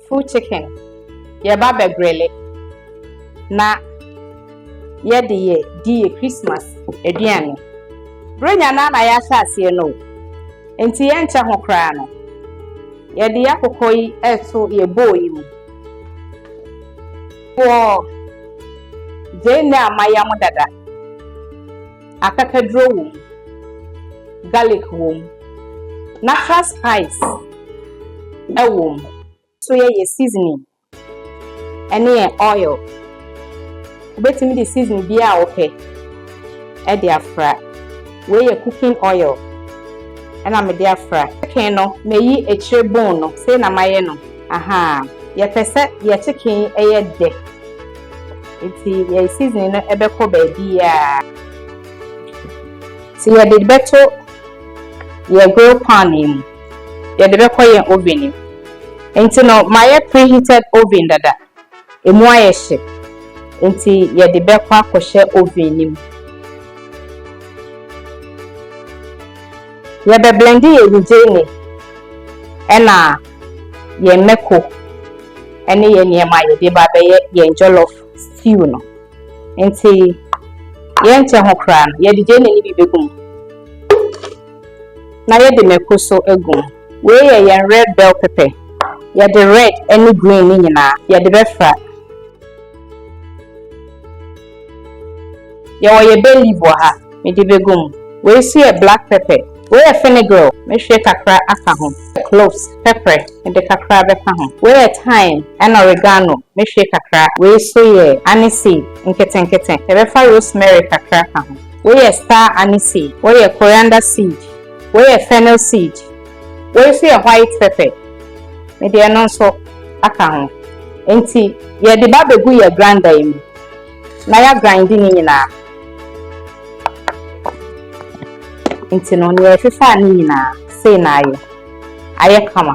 full chicken. Ye baba grele. Na ye di Christmas eduane. Bronya na ya asase no. Enti ye nche ho kra no. Ye de akokɔ yi eso ye boy mu. Wo je na amaya mo dada. Akakadro wo. Garlic wo. Natural spice wo. So ye seasoning. Any oil. Obetimi the season bia okay. E dey afra. We ye cooking oil. And I'm dey afra. Chicken no, me yi echire bone no, say na maye no. Aha. Ye pese ye chicken eye de. Iti ye seasoning no ebeko ba bia. So ye dey beto ye grill pan im. Ye dey beko ye oven im. Enti no my preheated oven dada. Emu aye hye. Enti ye de beko akɔhye oven nim. Ye be blendi ye wujeni. Ena ye meko. Ene ye niema ye de ba be ye jollof stew no. Enti ye nche ho kra no ye de jeni ni bibegum. Na ye de meko so egum. We ye red bell pepper. Ye de red any green ni nyina. Ye de be fra. Ye wo ye bay leaf wo ha. Me de begum. We see a black pepper. We a fenugreek. Me share kakra aka ho. Cloves, pepper, and the kakra beka ho. We a thyme and oregano. Me share kakra. We so ye aniseed. Nketen. Ye befa rosemary kakra ka ho. We a star aniseed. We a coriander seed. We a fennel seed. We see a white pepper. Me de no so aka ho. Enti ye de ba begu ye grinder im. Na ya grinding ni nyina. Inti no ne fefa ni nyina say na aye kama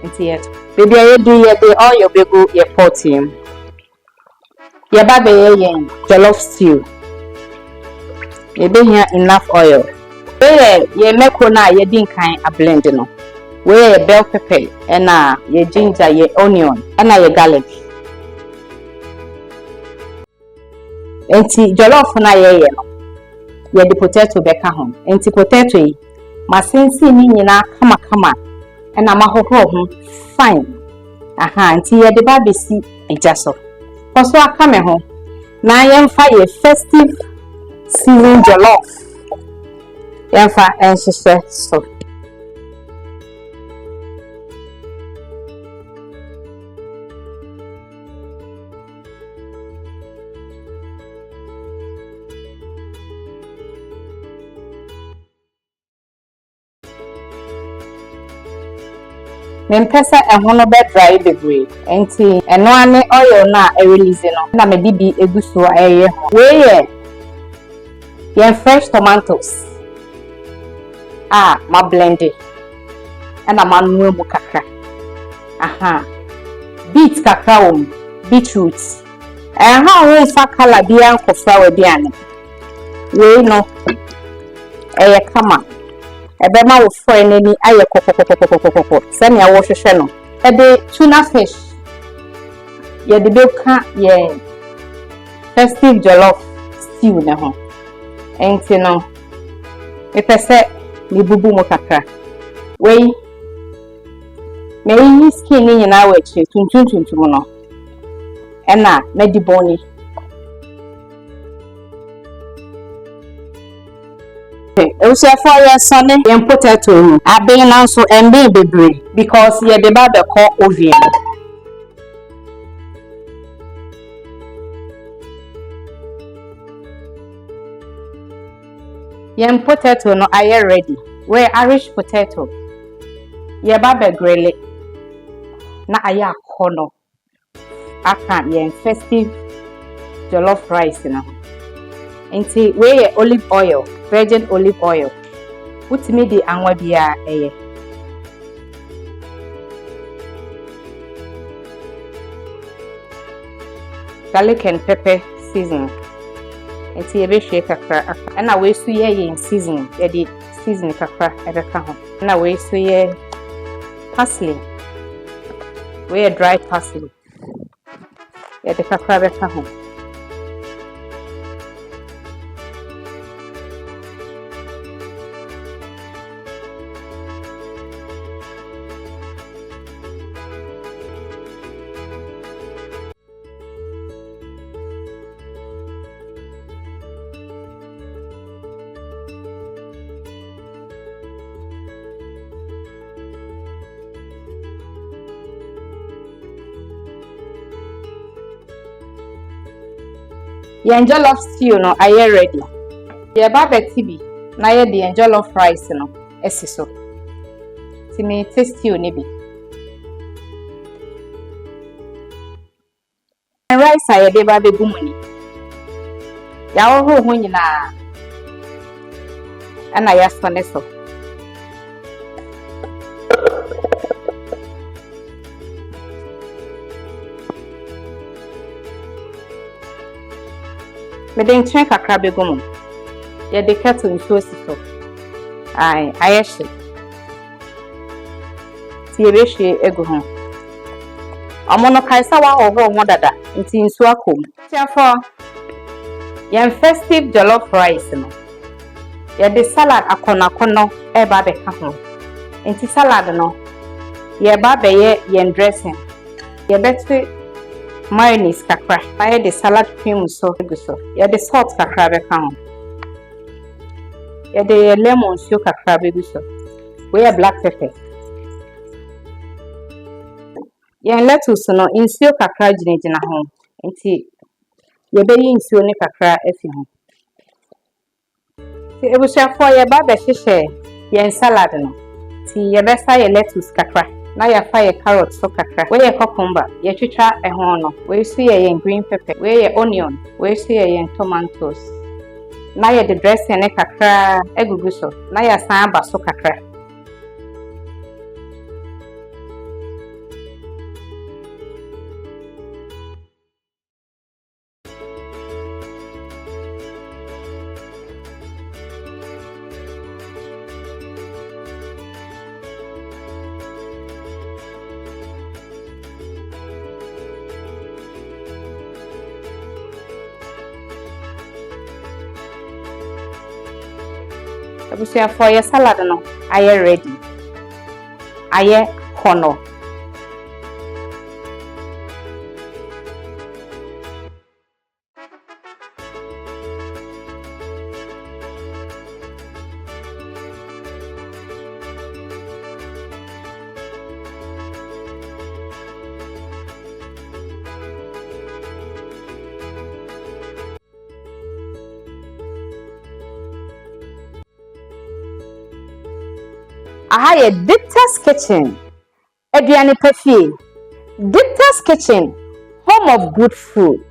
inti yet baby aye do ye dey all your begu ye pot him ye ba be ye jollof stew ye be here enough oil ye meko na ye din kan a blend no we ye bell pepper na ye ginger ye onion na ye garlic inti jollof na ye no ye the potato beka ho enti potato yi masensi ni nyina kama na mahoho ho fine aha enti ye de ba besi ejaso koso aka me ho na ye mfa ye festive season jollof ye mfa enhyehyɛ so Mempesa ehono be dry degree enti eno ane oil na e release no na me bibi egusu eye we ye fresh tomatoes ma blend it and ma nu mu kakra aha beet kakra beetroot ha wo fa kala bia nkofra we bia ne we no eye kama ebe ma wo fo enani aye kokokokokokokoko se me awo hwehwe no ebe tuna fish ye de beka ye festive jollof stew ne ho enti no me pese me bubu mo kakra we me yi skin ni nyina wa chi tuntuntuntum no ena me di boni also for your son and potato I been also and baby because ye the baba call oven yam potato no I ready where Irish potato ye baba grill it na aya kono aka ye festive jollof rice na enti we olive oil virgin olive oil utimi di anwa bia eye garlic and pepper season enti ebe hwe kakra na we su ye in season ye di season kakra ebe ka ho na we su ye parsley We dry parsley. Yeah, the kakra beka ho. Yeah, jollof stew no, I ready. Yeah, barbecue bi. Na ye the jollof rice no, esi so. Ti me taste stew ni bi. Rice a ye de ba begu mu ni. Ya wo ho nyina. Ana ya so ne so. Me de ntwe kakra begu mu. Ye de kettle nsuo si so. Ai, ayehye. Ti ye be hwe egu ho. Omono kaisa wa ho ho dada. Nti nsuo akom. Tiafo. Yan festive jollof rice no. Ye de salad akono e ba be ka ho. Nti salad no. Ye ba be ye dressing. Ye betu mayonnaise kakra. Ye de salad cream so egu so. Ye de salt kakra be ka ho. Ye de lemon so kakra be egu so. We black pepper. Ye lettuce no insio kakra jinejina ho. Nti ye be yi insio ne kakra afi ho. Ti ebushafo ye ba be hwehwe ye salad no. Ti ye be sa ye lettuce kakra. Na ya fa ye carrot so kakra. We ye cucumber, ye twitwa ho no. We su ye green pepper, we ye onion, we su ye tomatoes. Na ye the dressing ne kakra egugu so. Na ya san ba so kakra. Ebushafo ye salad no aye ready. Aye kono. Aha ye Dicta'S kitchen. Eduane pefie. Dicta'S kitchen, home of good food.